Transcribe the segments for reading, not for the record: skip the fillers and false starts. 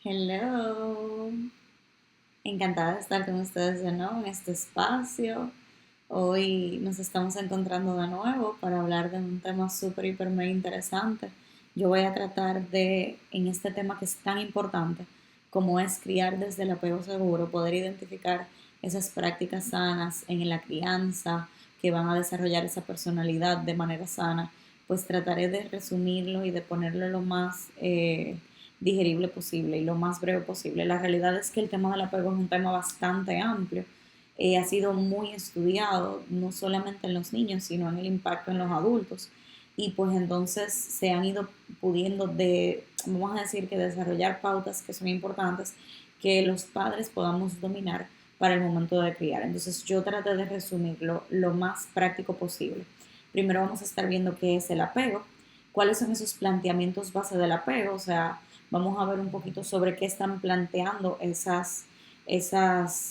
Hello, encantada de estar con ustedes de nuevo en este espacio. Hoy nos estamos encontrando de nuevo para hablar de un tema súper, hiper, mega interesante. Yo voy a tratar de, en este tema que es tan importante, como es criar desde el apego seguro, poder identificar esas prácticas sanas en la crianza que van a desarrollar esa personalidad de manera sana. Pues trataré de resumirlo y de ponerlo lo más digerible posible y lo más breve posible. La realidad es que el tema del apego es un tema bastante amplio. Ha sido muy estudiado, no solamente en los niños, sino en el impacto en los adultos. Y pues entonces se han ido pudiendo vamos a decir que desarrollar pautas que son importantes que los padres podamos dominar para el momento de criar. Entonces yo traté de resumirlo lo más práctico posible. Primero vamos a estar viendo qué es el apego, cuáles son esos planteamientos base del apego, o sea, vamos a ver un poquito sobre qué están planteando esas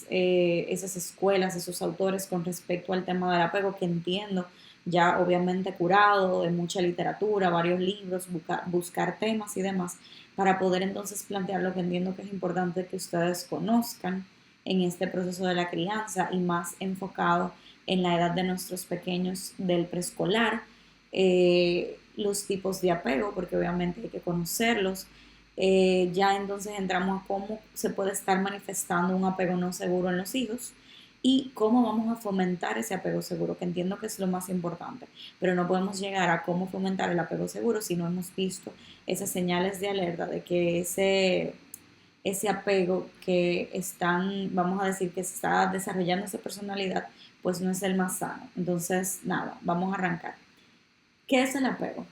escuelas, esos autores con respecto al tema del apego, que entiendo ya obviamente curado de mucha literatura, varios libros, buscar temas y demás, para poder entonces plantear lo que entiendo que es importante que ustedes conozcan en este proceso de la crianza y más enfocado en la edad de nuestros pequeños del preescolar, los tipos de apego, porque obviamente hay que conocerlos. Ya entonces entramos a cómo se puede estar manifestando un apego no seguro en los hijos y cómo vamos a fomentar ese apego seguro, que entiendo que es lo más importante, pero no podemos llegar a cómo fomentar el apego seguro si no hemos visto esas señales de alerta de que ese apego que están, vamos a decir, que está desarrollando esa personalidad, pues no es el más sano. Entonces, nada, vamos a arrancar. ¿Qué es el apego?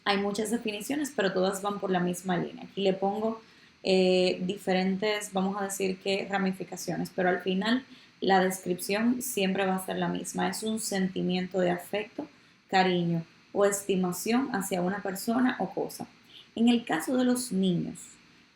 Hay muchas definiciones, pero todas van por la misma línea. Aquí le pongo diferentes, vamos a decir que ramificaciones, pero al final la descripción siempre va a ser la misma. Es un sentimiento de afecto, cariño o estimación hacia una persona o cosa. En el caso de los niños,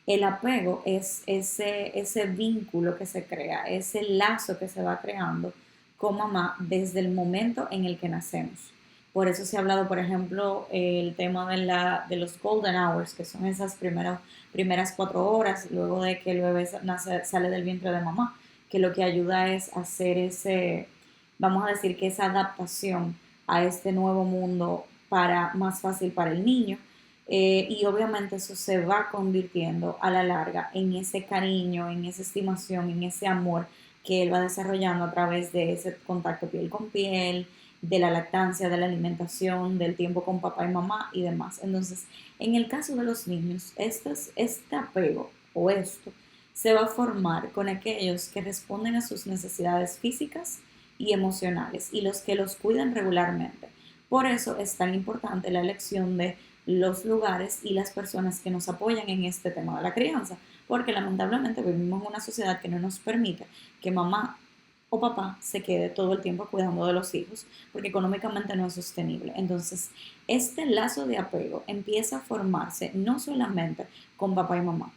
el apego es ese vínculo que se crea, ese lazo que se va creando con mamá desde el momento en el que nacemos. Por eso se ha hablado, por ejemplo, el tema de los golden hours, que son esas primeras 4 horas luego de que el bebé sale del vientre de mamá, que lo que ayuda es hacer vamos a decir que esa adaptación a este nuevo mundo más fácil para el niño. Y obviamente eso se va convirtiendo a la larga en ese cariño, en esa estimación, en ese amor que él va desarrollando a través de ese contacto piel con piel, de la lactancia, de la alimentación, del tiempo con papá y mamá y demás. Entonces, en el caso de los niños, este apego o esto se va a formar con aquellos que responden a sus necesidades físicas y emocionales y los que los cuidan regularmente. Por eso es tan importante la elección de los lugares y las personas que nos apoyan en este tema de la crianza, porque lamentablemente vivimos en una sociedad que no nos permite que mamá o papá se quede todo el tiempo cuidando de los hijos, porque económicamente no es sostenible. Entonces, este lazo de apego empieza a formarse no solamente con papá y mamá,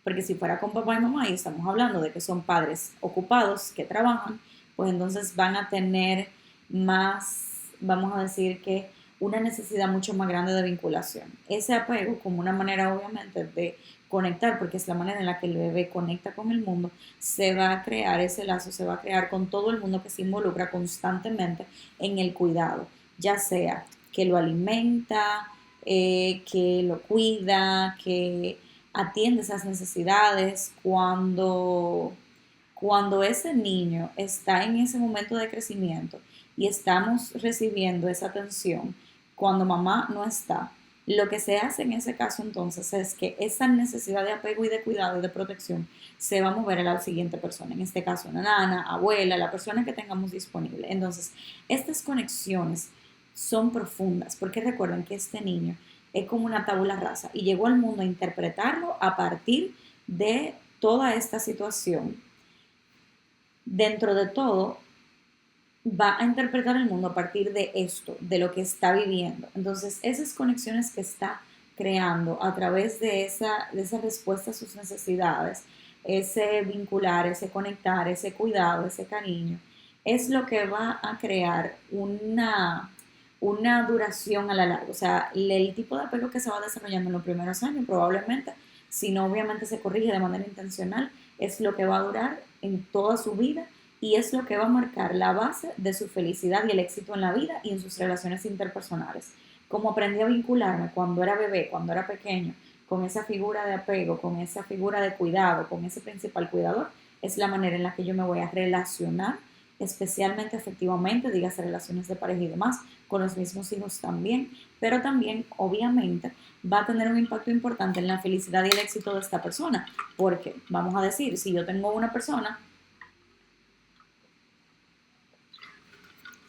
porque si fuera con papá y mamá y estamos hablando de que son padres ocupados que trabajan, pues entonces van a tener más, vamos a decir que una necesidad mucho más grande de vinculación. Ese apego como una manera obviamente de conectar, porque es la manera en la que el bebé conecta con el mundo, se va a crear ese lazo, se va a crear con todo el mundo que se involucra constantemente en el cuidado, ya sea que lo alimenta, que lo cuida, que atiende esas necesidades cuando ese niño está en ese momento de crecimiento y estamos recibiendo esa atención cuando mamá no está. Lo que se hace en ese caso entonces es que esa necesidad de apego y de cuidado y de protección se va a mover a la siguiente persona, en este caso una nana, abuela, la persona que tengamos disponible. Entonces, estas conexiones son profundas porque recuerden que este niño es como una tabula rasa y llegó al mundo a interpretarlo a partir de toda esta situación. Dentro de todo, va a interpretar el mundo a partir de esto, de lo que está viviendo. Entonces, esas conexiones que está creando a través de esa respuesta a sus necesidades, ese vincular, ese conectar, ese cuidado, ese cariño, es lo que va a crear una duración a la larga. O sea, el tipo de apego que se va desarrollando en los primeros años probablemente si no obviamente se corrige de manera intencional, es lo que va a durar en toda su vida y es lo que va a marcar la base de su felicidad y el éxito en la vida y en sus relaciones interpersonales. Como aprendí a vincularme cuando era bebé, cuando era pequeño, con esa figura de apego, con esa figura de cuidado, con ese principal cuidador, es la manera en la que yo me voy a relacionar, especialmente efectivamente, digas relaciones de pareja y demás, con los mismos hijos también, pero también obviamente va a tener un impacto importante en la felicidad y el éxito de esta persona, porque vamos a decir, si yo tengo una persona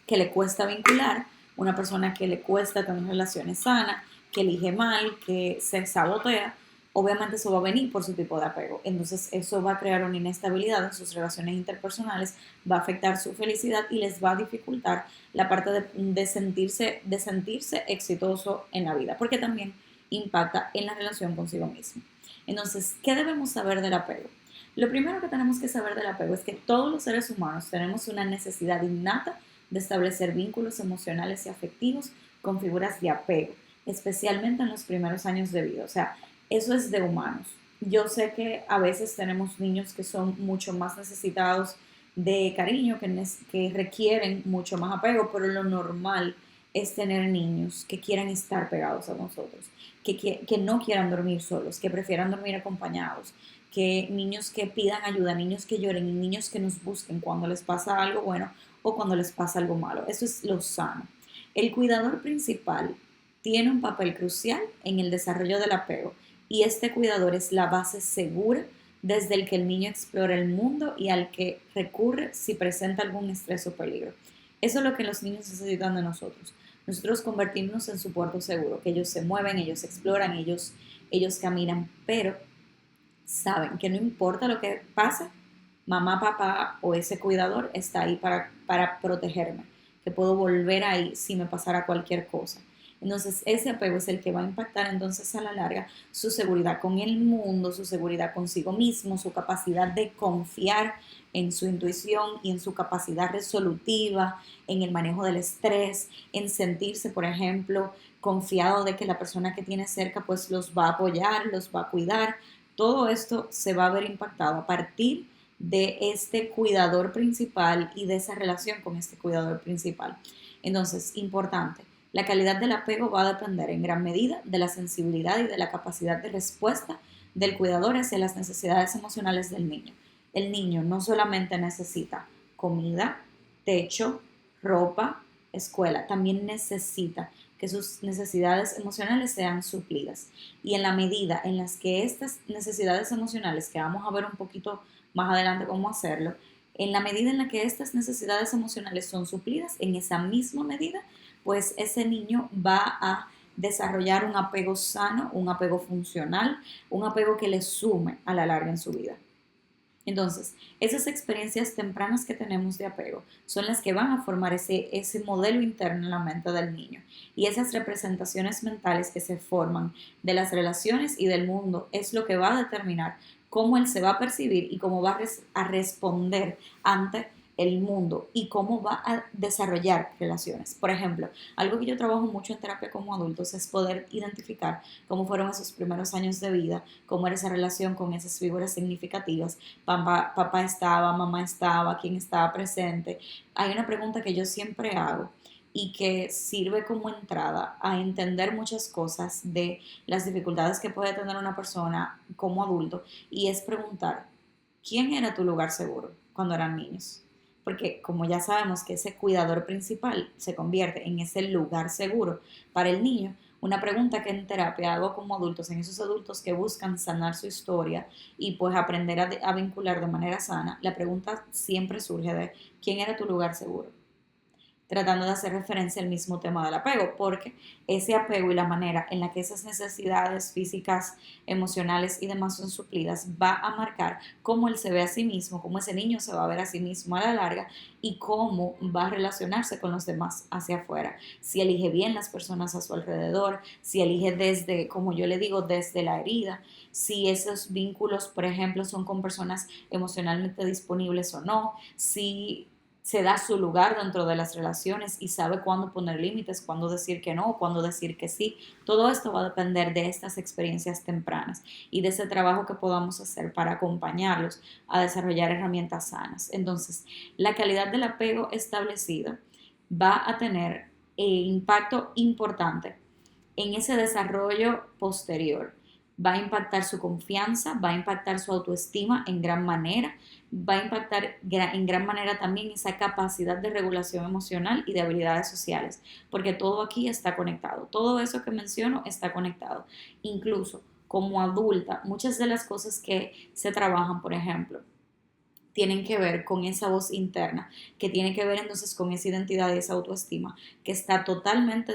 que le cuesta vincular, una persona que le cuesta tener relaciones sanas, que elige mal, que se sabotea, obviamente eso va a venir por su tipo de apego. Entonces eso va a crear una inestabilidad en sus relaciones interpersonales, va a afectar su felicidad y les va a dificultar la parte de sentirse exitoso en la vida, porque también impacta en la relación consigo mismo. Entonces, ¿qué debemos saber del apego? Lo primero que tenemos que saber del apego es que todos los seres humanos tenemos una necesidad innata de establecer vínculos emocionales y afectivos con figuras de apego, especialmente en los primeros años de vida. O sea, eso es de humanos. Yo sé que a veces tenemos niños que son mucho más necesitados de cariño, que requieren mucho más apego, pero lo normal es tener niños que quieran estar pegados a nosotros, que no quieran dormir solos, que prefieran dormir acompañados, que niños que pidan ayuda, niños que lloren y niños que nos busquen cuando les pasa algo bueno o cuando les pasa algo malo. Eso es lo sano. El cuidador principal tiene un papel crucial en el desarrollo del apego y este cuidador es la base segura desde el que el niño explora el mundo y al que recurre si presenta algún estrés o peligro. Eso es lo que los niños necesitan de nosotros. Nosotros convertirnos en su puerto seguro, que ellos se mueven, ellos exploran, ellos caminan, pero saben que no importa lo que pase, mamá, papá o ese cuidador está ahí para protegerme, que puedo volver ahí si me pasara cualquier cosa. Entonces ese apego es el que va a impactar entonces a la larga su seguridad con el mundo, su seguridad consigo mismo, su capacidad de confiar en su intuición y en su capacidad resolutiva, en el manejo del estrés, en sentirse, por ejemplo, confiado de que la persona que tiene cerca pues los va a apoyar, los va a cuidar. Todo esto se va a ver impactado a partir de este cuidador principal y de esa relación con este cuidador principal. Entonces, importante, la calidad del apego va a depender en gran medida de la sensibilidad y de la capacidad de respuesta del cuidador hacia las necesidades emocionales del niño. El niño no solamente necesita comida, techo, ropa, escuela, también necesita que sus necesidades emocionales sean suplidas. Y en la medida en las que estas necesidades emocionales, que vamos a ver un poquito más adelante cómo hacerlo, en la medida en la que estas necesidades emocionales son suplidas, en esa misma medida, pues ese niño va a desarrollar un apego sano, un apego funcional, un apego que le sume a la larga en su vida. Entonces, esas experiencias tempranas que tenemos de apego son las que van a formar ese modelo interno en la mente del niño. Y esas representaciones mentales que se forman de las relaciones y del mundo es lo que va a determinar cómo él se va a percibir y cómo va a responder ante el mundo y cómo va a desarrollar relaciones. Por ejemplo, algo que yo trabajo mucho en terapia como adultos es poder identificar cómo fueron esos primeros años de vida, cómo era esa relación con esas figuras significativas. Papá estaba, mamá estaba, quién estaba presente. Hay una pregunta que yo siempre hago y que sirve como entrada a entender muchas cosas de las dificultades que puede tener una persona como adulto y es preguntar, ¿quién era tu lugar seguro cuando eran niños? Porque como ya sabemos que ese cuidador principal se convierte en ese lugar seguro para el niño, una pregunta que en terapia hago como adultos, en esos adultos que buscan sanar su historia y pues aprender a vincular de manera sana, la pregunta siempre surge de ¿quién era tu lugar seguro? Tratando de hacer referencia al mismo tema del apego, porque ese apego y la manera en la que esas necesidades físicas, emocionales y demás son suplidas va a marcar cómo él se ve a sí mismo, cómo ese niño se va a ver a sí mismo a la larga y cómo va a relacionarse con los demás hacia afuera. Si elige bien las personas a su alrededor, si elige desde, como yo le digo, desde la herida, si esos vínculos, por ejemplo, son con personas emocionalmente disponibles o no, se da su lugar dentro de las relaciones y sabe cuándo poner límites, cuándo decir que no, cuándo decir que sí. Todo esto va a depender de estas experiencias tempranas y de ese trabajo que podamos hacer para acompañarlos a desarrollar herramientas sanas. Entonces, la calidad del apego establecido va a tener impacto importante en ese desarrollo posterior. Va a impactar su confianza, va a impactar su autoestima en gran manera, va a impactar en gran manera también esa capacidad de regulación emocional y de habilidades sociales, porque todo aquí está conectado, todo eso que menciono está conectado. Incluso como adulta, muchas de las cosas que se trabajan, por ejemplo, tienen que ver con esa voz interna, que tiene que ver entonces con esa identidad y esa autoestima, que está totalmente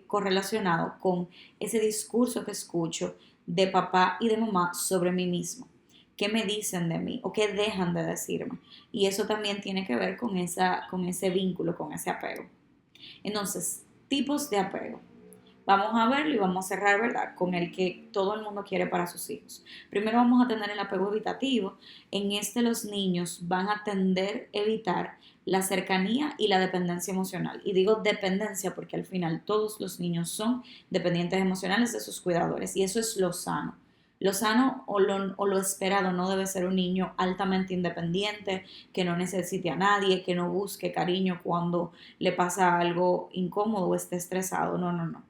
correlacionado con ese discurso que escucho de papá y de mamá sobre mí mismo. ¿Qué me dicen de mí o qué dejan de decirme? Y eso también tiene que ver con ese vínculo, con ese apego. Entonces, tipos de apego. Vamos a verlo y vamos a cerrar, ¿verdad?, con el que todo el mundo quiere para sus hijos. Primero vamos a tener el apego evitativo. En este los niños van a tender a evitar la cercanía y la dependencia emocional. Y digo dependencia porque al final todos los niños son dependientes emocionales de sus cuidadores y eso es lo sano. Lo sano o lo esperado no debe ser un niño altamente independiente, que no necesite a nadie, que no busque cariño cuando le pasa algo incómodo o esté estresado. No, no, no.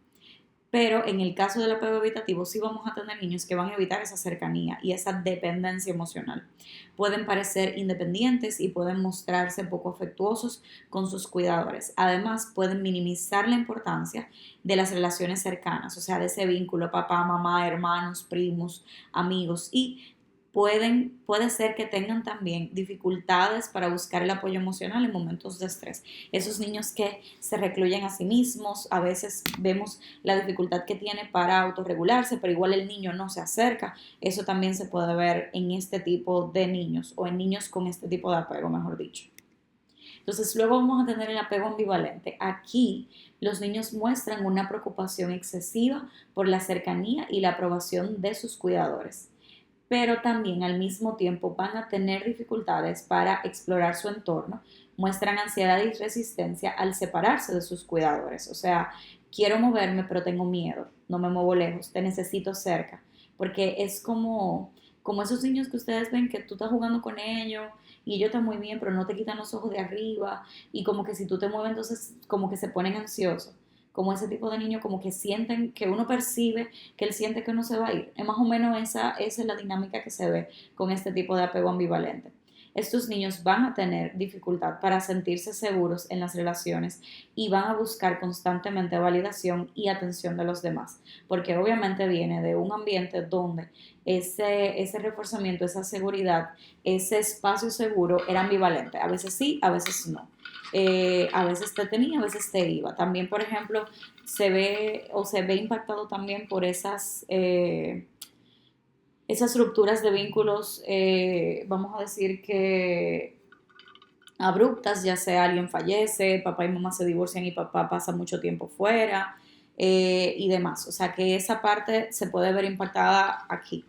Pero en el caso del apego evitativo sí vamos a tener niños que van a evitar esa cercanía y esa dependencia emocional. Pueden parecer independientes y pueden mostrarse poco afectuosos con sus cuidadores. Además, pueden minimizar la importancia de las relaciones cercanas, o sea, de ese vínculo papá, mamá, hermanos, primos, amigos y puede ser que tengan también dificultades para buscar el apoyo emocional en momentos de estrés. Esos niños que se recluyen a sí mismos, a veces vemos la dificultad que tiene para autorregularse, pero igual el niño no se acerca. Eso también se puede ver en este tipo de niños o en niños con este tipo de apego, mejor dicho. Entonces, luego vamos a tener el apego ambivalente. Aquí los niños muestran una preocupación excesiva por la cercanía y la aprobación de sus cuidadores, pero también al mismo tiempo van a tener dificultades para explorar su entorno, muestran ansiedad y resistencia al separarse de sus cuidadores. O sea, quiero moverme, pero tengo miedo, no me muevo lejos, te necesito cerca, porque es como esos niños que ustedes ven que tú estás jugando con ellos y ellos están muy bien, pero no te quitan los ojos de arriba y como que si tú te mueves, entonces como que se ponen ansiosos, como ese tipo de niños como que sienten, que uno percibe que él siente que uno se va a ir. Es más o menos esa es la dinámica que se ve con este tipo de apego ambivalente. Estos niños van a tener dificultad para sentirse seguros en las relaciones y van a buscar constantemente validación y atención de los demás, porque obviamente viene de un ambiente donde ese reforzamiento, esa seguridad, ese espacio seguro era ambivalente, a veces sí, a veces no. A veces te tenía, a veces te iba. También, por ejemplo, se ve impactado también por esas rupturas de vínculos, vamos a decir que abruptas, ya sea alguien fallece, papá y mamá se divorcian y papá pasa mucho tiempo fuera y demás. O sea que esa parte se puede ver impactada aquí.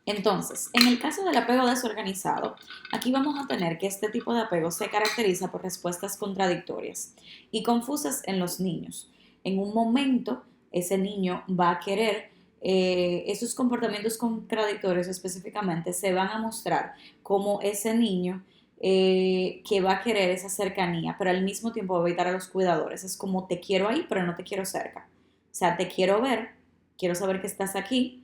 Entonces, en el caso del apego desorganizado, aquí vamos a tener que este tipo de apego se caracteriza por respuestas contradictorias y confusas en los niños. En un momento, ese niño va a querer, esos comportamientos contradictorios específicamente se van a mostrar como ese niño que va a querer esa cercanía, pero al mismo tiempo va a evitar a los cuidadores. Es como te quiero ahí, pero no te quiero cerca. O sea, te quiero ver, quiero saber que estás aquí,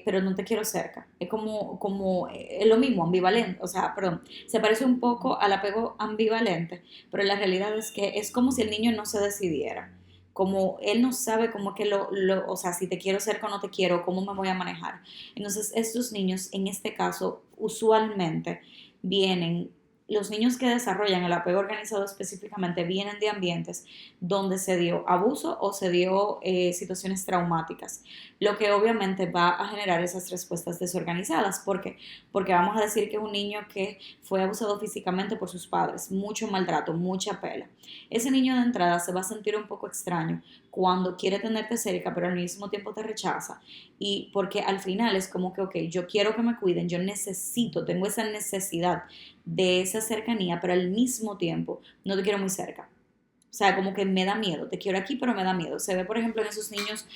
pero no te quiero cerca. Es es lo mismo, ambivalente, o sea, perdón, se parece un poco al apego ambivalente, pero la realidad es que es como si el niño no se decidiera, como él no sabe cómo que o sea, si te quiero cerca o no te quiero, cómo me voy a manejar. Entonces, estos niños, en este caso, usualmente vienen los niños que desarrollan el apego organizado específicamente vienen de ambientes donde se dio abuso o se dio situaciones traumáticas, lo que obviamente va a generar esas respuestas desorganizadas. ¿Por qué? Porque vamos a decir que es un niño que fue abusado físicamente por sus padres, mucho maltrato, mucha pela. Ese niño de entrada se va a sentir un poco extraño cuando quiere tenerte cerca, pero al mismo tiempo te rechaza. Y porque al final es como que, ok, yo quiero que me cuiden, yo necesito, tengo esa necesidad de esa cercanía, pero al mismo tiempo no te quiero muy cerca. O sea, como que me da miedo, te quiero aquí, pero me da miedo. Se ve, por ejemplo, en esos niños,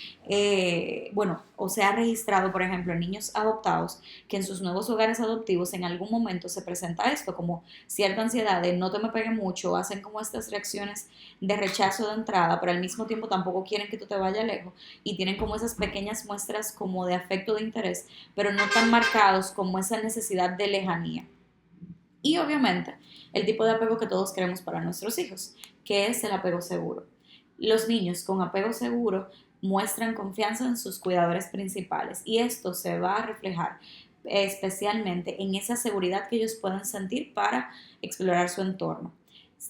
bueno, o se ha registrado, por ejemplo, en niños adoptados, que en sus nuevos hogares adoptivos en algún momento se presenta esto, como cierta ansiedad de no te me pegue mucho, hacen como estas reacciones de rechazo de entrada, pero al mismo tiempo tampoco quieren que tú te vayas lejos y tienen como esas pequeñas muestras como de afecto, de interés, pero no tan marcados como esa necesidad de lejanía. Y obviamente el tipo de apego que todos queremos para nuestros hijos, que es el apego seguro. Los niños con apego seguro muestran confianza en sus cuidadores principales y esto se va a reflejar especialmente en esa seguridad que ellos pueden sentir para explorar su entorno,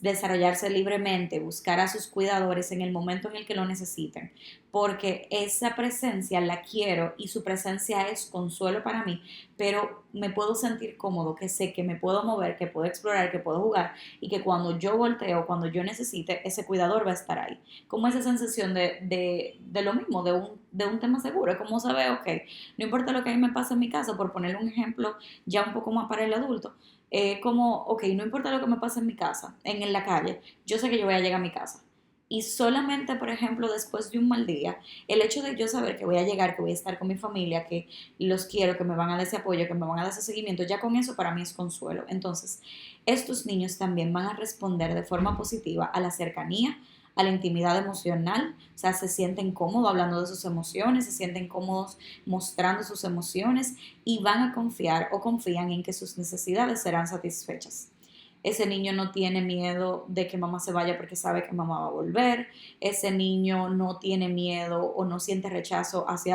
desarrollarse libremente, buscar a sus cuidadores en el momento en el que lo necesiten, porque esa presencia la quiero y su presencia es consuelo para mí, pero me puedo sentir cómodo, que sé que me puedo mover, que puedo explorar, que puedo jugar y que cuando yo volteo, cuando yo necesite, ese cuidador va a estar ahí. Como esa sensación de lo mismo, de un tema seguro, es como saber, ok, no importa lo que a mí me pase en mi casa, por poner un ejemplo ya un poco más para el adulto, como, ok, no importa lo que me pase en mi casa, en la calle, yo sé que yo voy a llegar a mi casa. Y solamente, por ejemplo, después de un mal día, el hecho de yo saber que voy a llegar, que voy a estar con mi familia, que los quiero, que me van a dar ese apoyo, que me van a dar ese seguimiento, ya con eso para mí es consuelo. Entonces, estos niños también van a responder de forma positiva a la cercanía, a la intimidad emocional, o sea, se sienten cómodos hablando de sus emociones, se sienten cómodos mostrando sus emociones y van a confiar o confían en que sus necesidades serán satisfechas. Ese niño no tiene miedo de que mamá se vaya porque sabe que mamá va a volver. Ese niño no tiene miedo o no siente rechazo hacia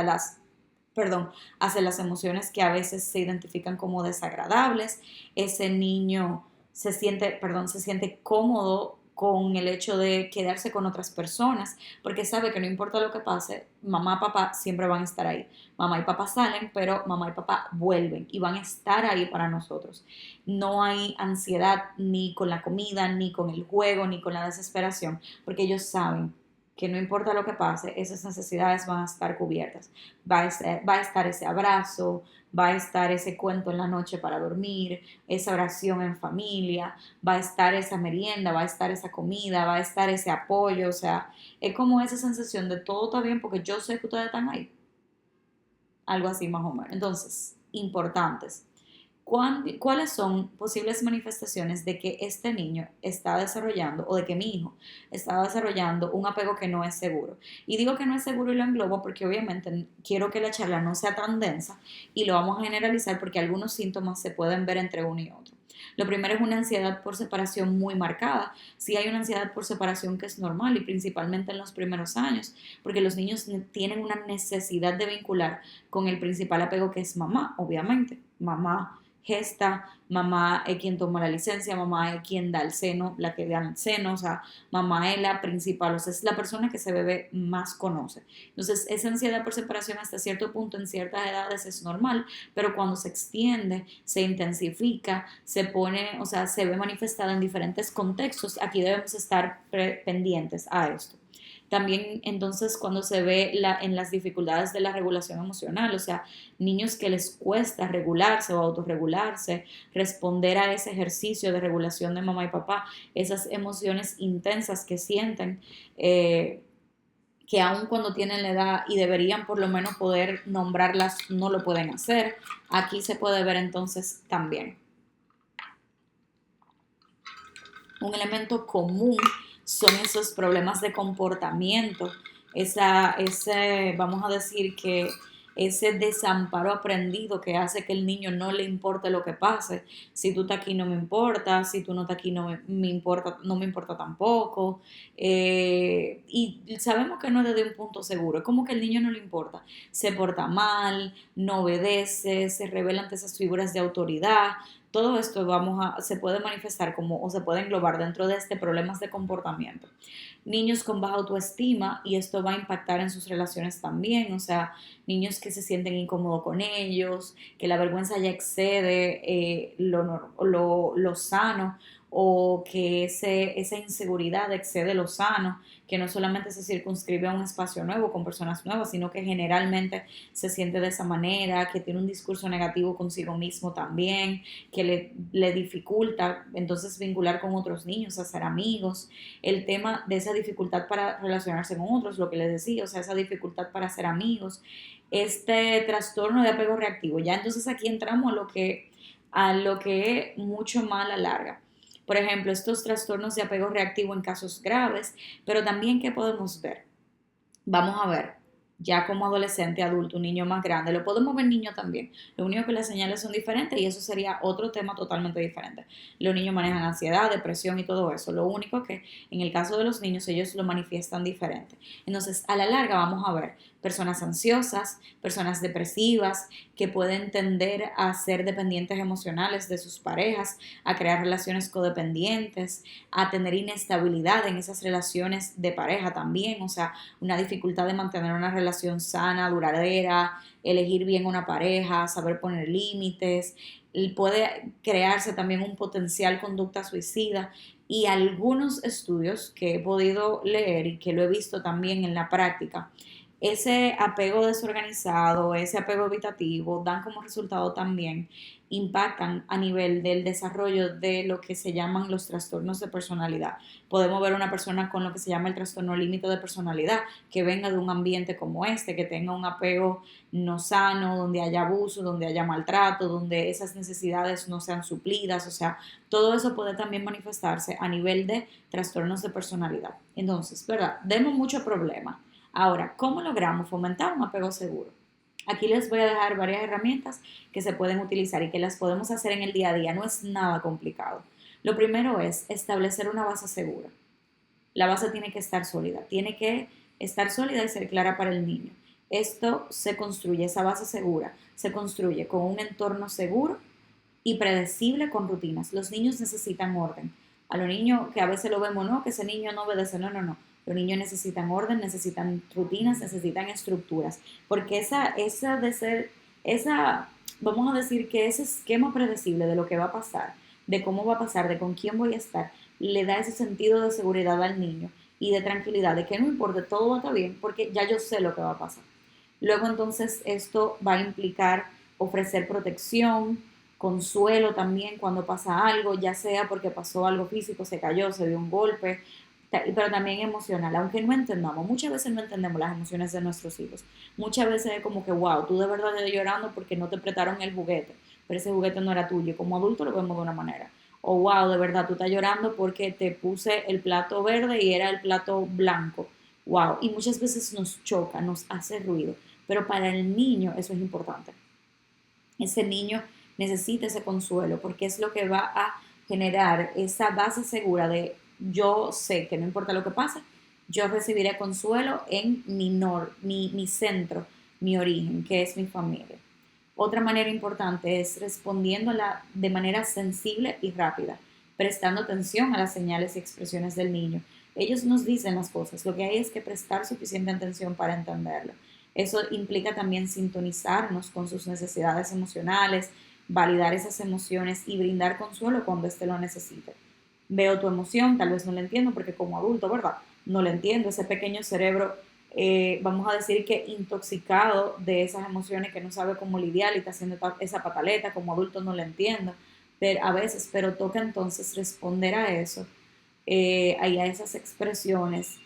hacia las emociones que a veces se identifican como desagradables. Ese niño se siente cómodo con el hecho de quedarse con otras personas, porque sabe que no importa lo que pase, mamá y papá siempre van a estar ahí. Mamá y papá salen, pero mamá y papá vuelven y van a estar ahí para nosotros. No hay ansiedad ni con la comida, ni con el juego, ni con la desesperación, porque ellos saben que no importa lo que pase, esas necesidades van a estar cubiertas. Va a estar ese abrazo, va a estar ese cuento en la noche para dormir, esa oración en familia, va a estar esa merienda, va a estar esa comida, va a estar ese apoyo, o sea, es como esa sensación de todo está bien porque yo sé que ustedes están ahí, algo así más o menos. Entonces, importantes. ¿Cuáles son posibles manifestaciones de que este niño está desarrollando o de que mi hijo está desarrollando un apego que no es seguro? Y digo que no es seguro y lo englobo porque obviamente quiero que la charla no sea tan densa y lo vamos a generalizar porque algunos síntomas se pueden ver entre uno y otro. Lo primero es una ansiedad por separación muy marcada. Sí hay una ansiedad por separación que es normal y principalmente en los primeros años, porque los niños tienen una necesidad de vincular con el principal apego que es mamá, obviamente. Mamá gesta, mamá es quien toma la licencia, mamá es quien da el seno, la que da el seno, o sea, mamá es la principal, o sea, es la persona que ese bebé más conoce. Entonces, esa ansiedad por separación hasta cierto punto en ciertas edades es normal, pero cuando se extiende, se intensifica, se pone, o sea, se ve manifestada en diferentes contextos, aquí debemos estar pendientes a esto. También entonces cuando se ve en las dificultades de la regulación emocional, o sea, niños que les cuesta regularse o autorregularse, responder a ese ejercicio de regulación de mamá y papá, esas emociones intensas que sienten, que aun cuando tienen la edad y deberían por lo menos poder nombrarlas, no lo pueden hacer. Aquí se puede ver entonces también. Un elemento común son esos problemas de comportamiento, vamos a decir que ese desamparo aprendido que hace que el niño no le importe lo que pase. Si tú estás aquí no me importa, si tú no estás aquí me importa, no me importa tampoco. Y sabemos que no es desde un punto seguro, es como que el niño no le importa. Se porta mal, no obedece, se revela ante esas figuras de autoridad, Todo esto se puede manifestar como o se puede englobar dentro de problemas de comportamiento. Niños con baja autoestima y esto va a impactar en sus relaciones también, o sea, niños que se sienten incómodos con ellos, que la vergüenza ya excede lo sano o que esa inseguridad excede lo sano, que no solamente se circunscribe a un espacio nuevo con personas nuevas, sino que generalmente se siente de esa manera, que tiene un discurso negativo consigo mismo también, que le dificulta entonces vincular con otros niños, hacer amigos, el tema de esa dificultad para relacionarse con otros, lo que les decía, o sea, esa dificultad para hacer amigos, este trastorno de apego reactivo. Ya entonces aquí entramos a lo que es mucho más a la larga. Por ejemplo, estos trastornos de apego reactivo en casos graves, pero también ¿qué podemos ver? Vamos a ver, ya como adolescente, adulto, un niño más grande, lo podemos ver niño también. Lo único que las señales son diferentes y eso sería otro tema totalmente diferente. Los niños manejan ansiedad, depresión y todo eso. Lo único que en el caso de los niños ellos lo manifiestan diferente. Entonces, a la larga vamos a ver personas ansiosas, personas depresivas que pueden tender a ser dependientes emocionales de sus parejas, a crear relaciones codependientes, a tener inestabilidad en esas relaciones de pareja también, o sea, una dificultad de mantener una relación sana, duradera, elegir bien una pareja, saber poner límites, puede crearse también un potencial conducta suicida y algunos estudios que he podido leer y que lo he visto también en la práctica, ese apego desorganizado, ese apego evitativo, dan como resultado también, impactan a nivel del desarrollo de lo que se llaman los trastornos de personalidad. Podemos ver una persona con lo que se llama el trastorno límite de personalidad, que venga de un ambiente como este, que tenga un apego no sano, donde haya abuso, donde haya maltrato, donde esas necesidades no sean suplidas, o sea, todo eso puede también manifestarse a nivel de trastornos de personalidad. Entonces, ¿verdad? Demos mucho problema. Ahora, ¿cómo logramos fomentar un apego seguro? Aquí les voy a dejar varias herramientas que se pueden utilizar y que las podemos hacer en el día a día. No es nada complicado. Lo primero es establecer una base segura. La base tiene que estar sólida. Tiene que estar sólida y ser clara para el niño. Esto se construye, esa base segura, se construye con un entorno seguro y predecible con rutinas. Los niños necesitan orden. A los niños que a veces lo vemos, no, que ese niño no obedece, no, no, no. Los niños necesitan orden, necesitan rutinas, necesitan estructuras, porque vamos a decir que ese esquema predecible de lo que va a pasar, de cómo va a pasar, de con quién voy a estar, le da ese sentido de seguridad al niño y de tranquilidad, de que no importa, todo va a estar bien, porque ya yo sé lo que va a pasar. Luego entonces esto va a implicar ofrecer protección, consuelo también cuando pasa algo, ya sea porque pasó algo físico, se cayó, se dio un golpe, pero también emocional, aunque no entendamos, muchas veces no entendemos las emociones de nuestros hijos, muchas veces es como que, wow, tú de verdad estás llorando porque no te prestaron el juguete, pero ese juguete no era tuyo, como adulto lo vemos de una manera, o wow, de verdad tú estás llorando porque te puse el plato verde y era el plato blanco, wow, y muchas veces nos choca, nos hace ruido, pero para el niño eso es importante, ese niño necesita ese consuelo porque es lo que va a generar esa base segura de yo sé que no importa lo que pase, yo recibiré consuelo en mi centro, mi origen, que es mi familia. Otra manera importante es respondiéndola de manera sensible y rápida, prestando atención a las señales y expresiones del niño. Ellos nos dicen las cosas, lo que hay es que prestar suficiente atención para entenderlo. Eso implica también sintonizarnos con sus necesidades emocionales, validar esas emociones y brindar consuelo cuando éste lo necesite. Veo tu emoción, tal vez no la entiendo porque como adulto, ¿verdad? No la entiendo, ese pequeño cerebro, vamos a decir que intoxicado de esas emociones que no sabe cómo lidiar y está haciendo esa pataleta, como adulto no la entiendo, pero a veces, pero toca entonces responder a eso, a esas expresiones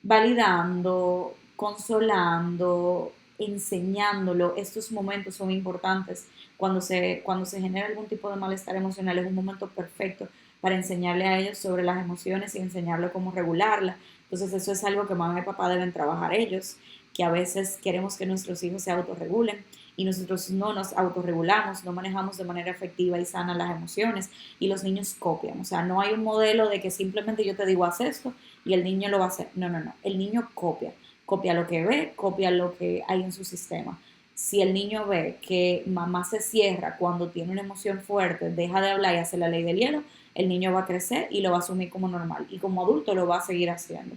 validando, consolando, enseñándolo. Estos momentos son importantes. Cuando se genera algún tipo de malestar emocional, es un momento perfecto para enseñarle a ellos sobre las emociones y enseñarle cómo regularlas. Entonces eso es algo que mamá y papá deben trabajar ellos, que a veces queremos que nuestros hijos se autorregulen y nosotros no nos autorregulamos, no manejamos de manera efectiva y sana las emociones y los niños copian. O sea, no hay un modelo de que simplemente yo te digo haz esto y el niño lo va a hacer. No, no, no. El niño copia. Copia lo que ve, copia lo que hay en su sistema. Si el niño ve que mamá se cierra cuando tiene una emoción fuerte, deja de hablar y hace la ley del hielo, el niño va a crecer y lo va a asumir como normal. Y como adulto lo va a seguir haciendo.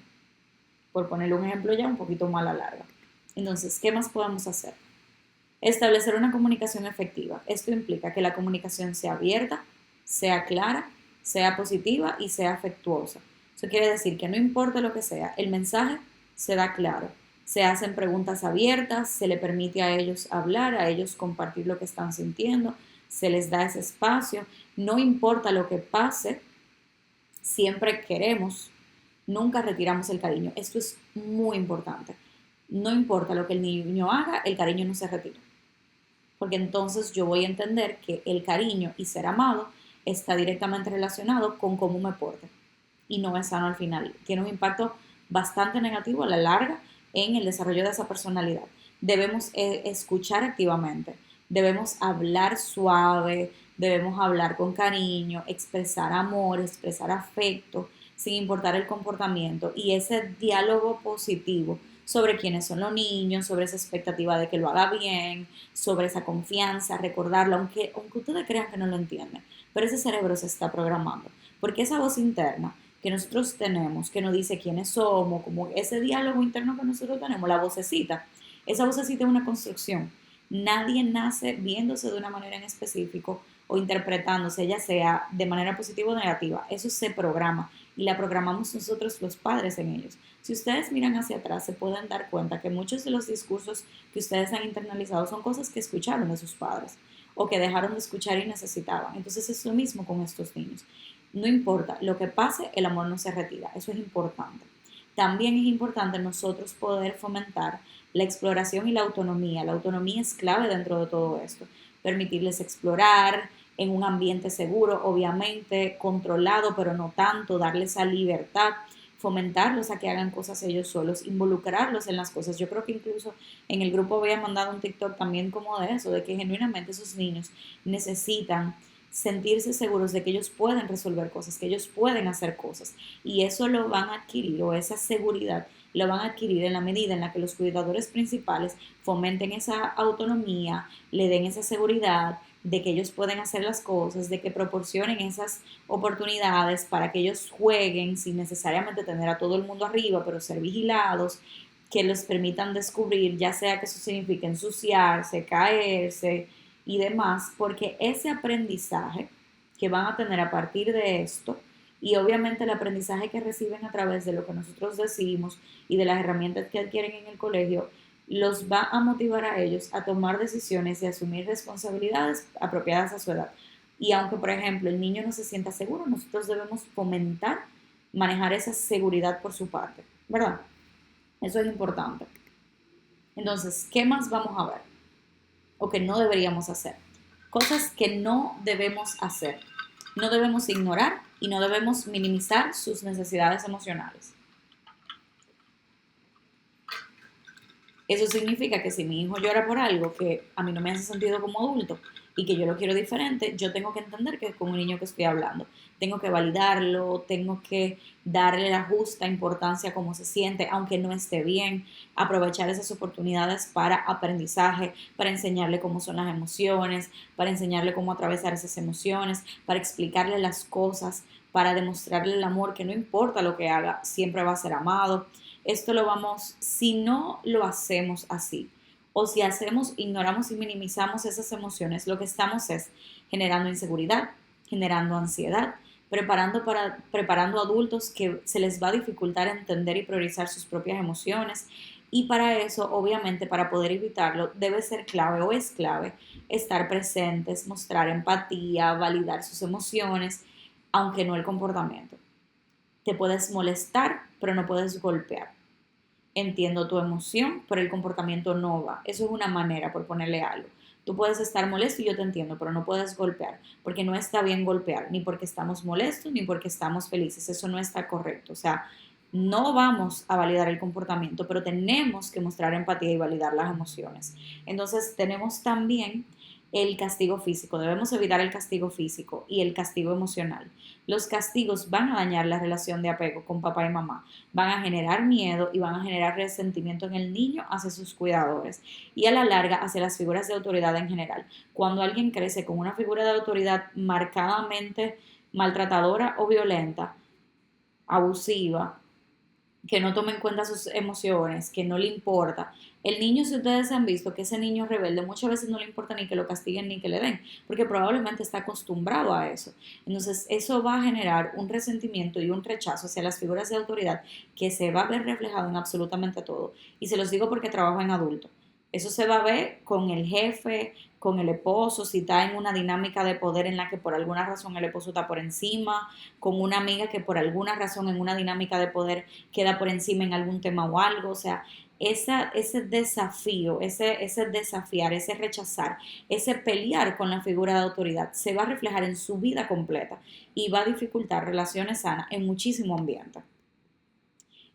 Por ponerle un ejemplo ya un poquito más a la larga. Entonces, ¿qué más podemos hacer? Establecer una comunicación efectiva. Esto implica que la comunicación sea abierta, sea clara, sea positiva y sea afectuosa. Eso quiere decir que no importa lo que sea, el mensaje se da claro. Se hacen preguntas abiertas, se le permite a ellos hablar, a ellos compartir lo que están sintiendo, se les da ese espacio. No importa lo que pase, siempre queremos, nunca retiramos el cariño. Esto es muy importante. No importa lo que el niño haga, el cariño no se retira, porque entonces yo voy a entender que el cariño y ser amado está directamente relacionado con cómo me porte y no es sano al final. Tiene un impacto bastante negativo a la larga en el desarrollo de esa personalidad. Debemos escuchar activamente, debemos hablar suave, debemos hablar con cariño, expresar amor, expresar afecto, sin importar el comportamiento y ese diálogo positivo sobre quiénes son los niños, sobre esa expectativa de que lo haga bien, sobre esa confianza, recordarlo, aunque ustedes crean que no lo entienden, pero ese cerebro se está programando, porque esa voz interna que nosotros tenemos, que nos dice quiénes somos, como ese diálogo interno que nosotros tenemos, la vocecita, esa vocecita es una construcción. Nadie nace viéndose de una manera en específico o interpretándose, ya sea de manera positiva o negativa. Eso se programa y la programamos nosotros los padres en ellos. Si ustedes miran hacia atrás, se pueden dar cuenta que muchos de los discursos que ustedes han internalizado son cosas que escucharon de sus padres o que dejaron de escuchar y necesitaban. Entonces es lo mismo con estos niños. No importa lo que pase, el amor no se retira. Eso es importante. También es importante nosotros poder fomentar la exploración y la autonomía. La autonomía es clave dentro de todo esto. Permitirles explorar en un ambiente seguro, obviamente controlado, pero no tanto, darles esa libertad, fomentarlos a que hagan cosas ellos solos, involucrarlos en las cosas. Yo creo que incluso en el grupo había mandado un TikTok también como de eso, de que genuinamente esos niños necesitan sentirse seguros de que ellos pueden resolver cosas, que ellos pueden hacer cosas. Y eso lo van a adquirir, o esa seguridad lo van a adquirir en la medida en la que los cuidadores principales fomenten esa autonomía, le den esa seguridad de que ellos pueden hacer las cosas, de que proporcionen esas oportunidades para que ellos jueguen sin necesariamente tener a todo el mundo arriba, pero ser vigilados, que les permitan descubrir, ya sea que eso signifique ensuciarse, caerse, y demás, porque ese aprendizaje que van a tener a partir de esto y obviamente el aprendizaje que reciben a través de lo que nosotros decimos y de las herramientas que adquieren en el colegio, los va a motivar a ellos a tomar decisiones y asumir responsabilidades apropiadas a su edad. Y aunque, por ejemplo, el niño no se sienta seguro, nosotros debemos fomentar, manejar esa seguridad por su parte, ¿verdad? Eso es importante. Entonces, ¿qué más vamos a ver? O que no deberíamos hacer. Cosas que no debemos hacer. No debemos ignorar y no debemos minimizar sus necesidades emocionales. Eso significa que si mi hijo llora por algo que a mí no me hace sentido como adulto y que yo lo quiero diferente, yo tengo que entender que es con un niño que estoy hablando. Tengo que validarlo, tengo que darle la justa importancia a cómo se siente, aunque no esté bien, aprovechar esas oportunidades para aprendizaje, para enseñarle cómo son las emociones, para enseñarle cómo atravesar esas emociones, para explicarle las cosas, para demostrarle el amor, que no importa lo que haga, siempre va a ser amado. Esto lo vamos, si no lo hacemos así, o si hacemos, ignoramos y minimizamos esas emociones, lo que estamos es generando inseguridad, generando ansiedad, preparando adultos que se les va a dificultar entender y priorizar sus propias emociones. Y para eso, obviamente, para poder evitarlo, debe ser clave o es clave estar presentes, mostrar empatía, validar sus emociones, aunque no el comportamiento. Te puedes molestar, pero no puedes golpear. Entiendo tu emoción, pero el comportamiento no va. Eso es una manera, por ponerle algo. Tú puedes estar molesto y yo te entiendo, pero no puedes golpear, porque no está bien golpear, ni porque estamos molestos, ni porque estamos felices. Eso no está correcto. O sea, no vamos a validar el comportamiento, pero tenemos que mostrar empatía y validar las emociones. Entonces, tenemos también el castigo físico, debemos evitar el castigo físico y el castigo emocional. Los castigos van a dañar la relación de apego con papá y mamá, van a generar miedo y van a generar resentimiento en el niño hacia sus cuidadores y a la larga hacia las figuras de autoridad en general. Cuando alguien crece con una figura de autoridad marcadamente maltratadora o violenta, abusiva, que no toma en cuenta sus emociones, que no le importa. El niño, si ustedes han visto que ese niño rebelde muchas veces no le importa ni que lo castiguen ni que le den, porque probablemente está acostumbrado a eso. Entonces, eso va a generar un resentimiento y un rechazo hacia las figuras de autoridad que se va a ver reflejado en absolutamente todo. Y se los digo porque trabajo en adulto. Eso se va a ver con el jefe, con el esposo, si está en una dinámica de poder en la que por alguna razón el esposo está por encima, con una amiga que por alguna razón en una dinámica de poder queda por encima en algún tema o algo, o sea, ese desafío, ese desafiar, ese rechazar, ese pelear con la figura de autoridad se va a reflejar en su vida completa y va a dificultar relaciones sanas en muchísimo ambiente.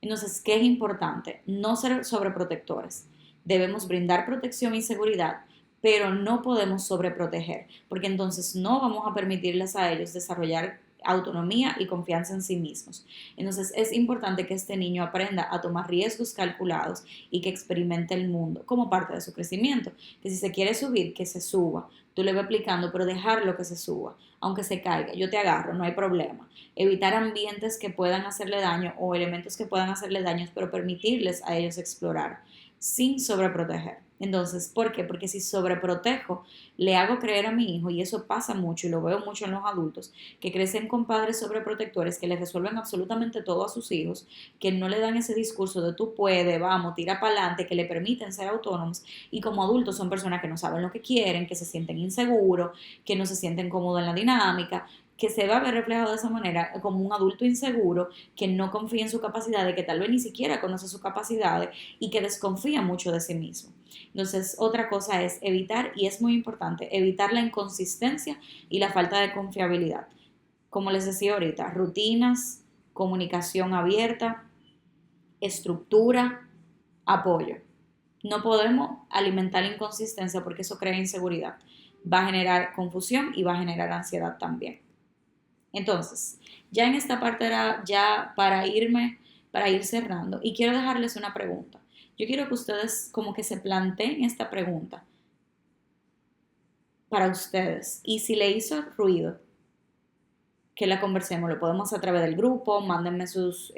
Entonces, ¿qué es importante? No ser sobreprotectores. Debemos brindar protección y seguridad, pero no podemos sobreproteger, porque entonces no vamos a permitirles a ellos desarrollar autonomía y confianza en sí mismos. Entonces es importante que este niño aprenda a tomar riesgos calculados y que experimente el mundo como parte de su crecimiento. Que si se quiere subir, que se suba. Tú le vas aplicando, pero dejarlo que se suba, aunque se caiga. Yo te agarro, no hay problema. Evitar ambientes que puedan hacerle daño o elementos que puedan hacerle daño, pero permitirles a ellos explorar sin sobreproteger. Entonces, ¿por qué? Porque si sobreprotejo, le hago creer a mi hijo, y eso pasa mucho y lo veo mucho en los adultos, que crecen con padres sobreprotectores que le resuelven absolutamente todo a sus hijos, que no le dan ese discurso de tú puedes, vamos, tira para adelante, que le permiten ser autónomos, y como adultos son personas que no saben lo que quieren, que se sienten inseguros, que no se sienten cómodos en la dinámica, que se va a ver reflejado de esa manera como un adulto inseguro, que no confía en su capacidad, de que tal vez ni siquiera conoce sus capacidades y que desconfía mucho de sí mismo. Entonces, otra cosa es evitar, y es muy importante, evitar la inconsistencia y la falta de confiabilidad. Como les decía ahorita, rutinas, comunicación abierta, estructura, apoyo. No podemos alimentar la inconsistencia porque eso crea inseguridad. Va a generar confusión y va a generar ansiedad también. Entonces, ya en esta parte era ya para ir cerrando, y quiero dejarles una pregunta. Yo quiero que ustedes como que se planteen esta pregunta para ustedes. Y si le hizo ruido, que la conversemos. Lo podemos a través del grupo, mándenme sus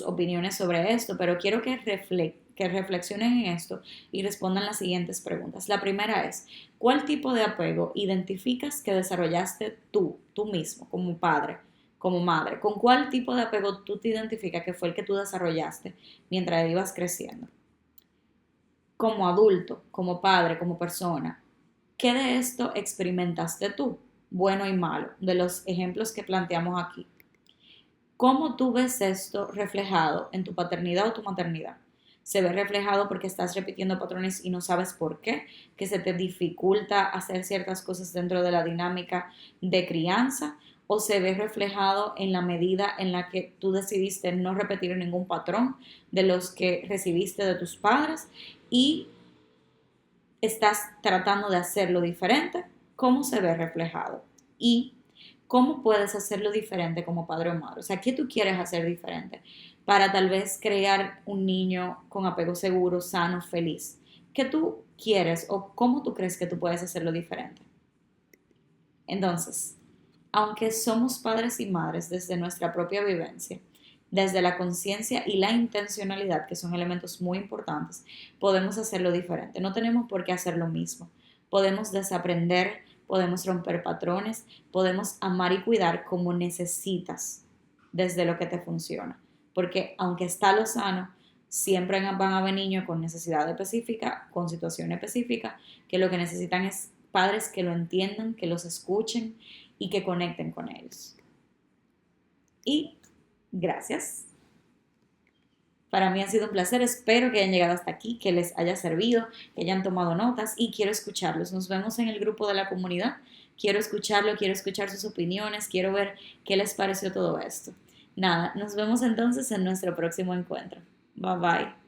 opiniones sobre esto, pero quiero que reflexionen en esto y respondan las siguientes preguntas. La primera es, ¿cuál tipo de apego identificas que desarrollaste tú mismo, como padre, como madre? ¿Con cuál tipo de apego tú te identificas que fue el que tú desarrollaste mientras ibas creciendo? Como adulto, como padre, como persona, ¿qué de esto experimentaste tú? Bueno y malo, de los ejemplos que planteamos aquí. ¿Cómo tú ves esto reflejado en tu paternidad o tu maternidad? ¿Se ve reflejado porque estás repitiendo patrones y no sabes por qué? ¿Que se te dificulta hacer ciertas cosas dentro de la dinámica de crianza? ¿O se ve reflejado en la medida en la que tú decidiste no repetir ningún patrón de los que recibiste de tus padres y estás tratando de hacerlo diferente? ¿Cómo se ve reflejado? Y cómo puedes hacerlo diferente como padre o madre. O sea, ¿qué tú quieres hacer diferente para tal vez crear un niño con apego seguro, sano, feliz? ¿Qué tú quieres o cómo tú crees que tú puedes hacerlo diferente? Entonces, aunque somos padres y madres desde nuestra propia vivencia, desde la conciencia y la intencionalidad, que son elementos muy importantes, podemos hacerlo diferente. No tenemos por qué hacer lo mismo. Podemos desaprender, podemos romper patrones, podemos amar y cuidar como necesitas desde lo que te funciona. Porque aunque está lo sano, siempre van a haber niños con necesidad específica, con situación específica, que lo que necesitan es padres que lo entiendan, que los escuchen y que conecten con ellos. Y gracias. Para mí ha sido un placer, espero que hayan llegado hasta aquí, que les haya servido, que hayan tomado notas y quiero escucharlos. Nos vemos en el grupo de la comunidad. Quiero escucharlo, quiero escuchar sus opiniones, quiero ver qué les pareció todo esto. Nada, nos vemos entonces en nuestro próximo encuentro. Bye bye.